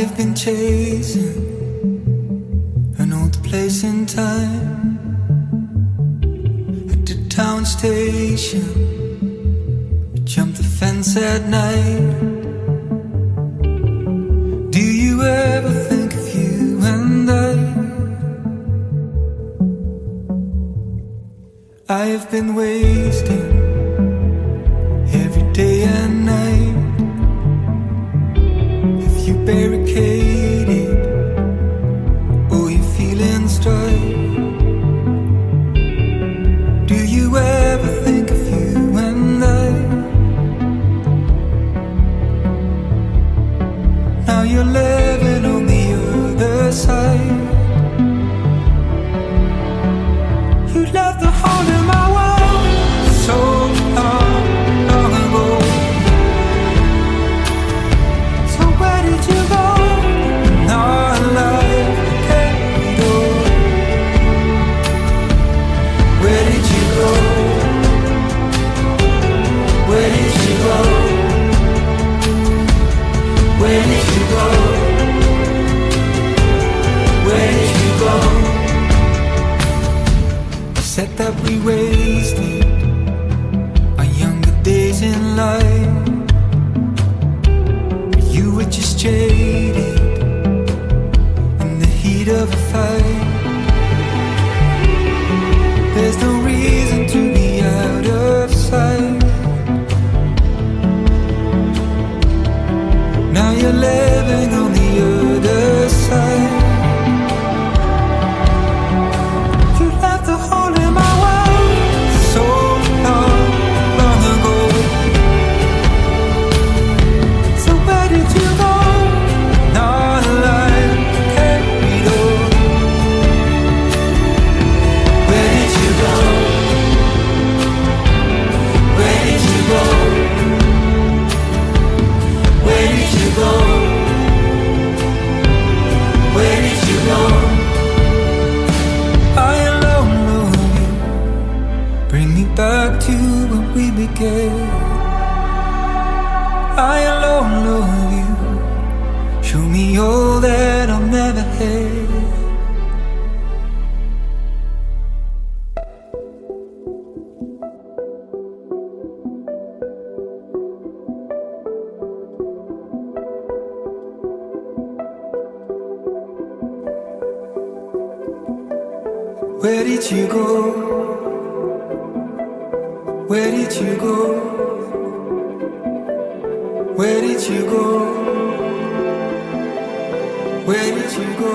I've been chasing an old place in time, at the town station, jump the fence at night. Do you ever think of you and I've been wasting every day and night. If you barricaded or you're feeling strife, do you ever think of you and I? Now you're living on the other side. You left the hole in my world so long ago. So where did you go? Now our life carried on. Where did you go? Where did you go? Where did you go? Where did you go? Said that we wasted our younger days in life, but you were just jaded in the heat of a fight. There's no reason to be out of sight. Now you're living on the other side. You left the hole in my world so long ago. So where did you go? Now our life carried on. Where did you go? Where did you go? Where did you go? Where did you go? I alone know you. Bring me back to when we began. I alone know you. Show me all that I'll never have. Where did you go? Where did you go? Where did you go? Where did you go?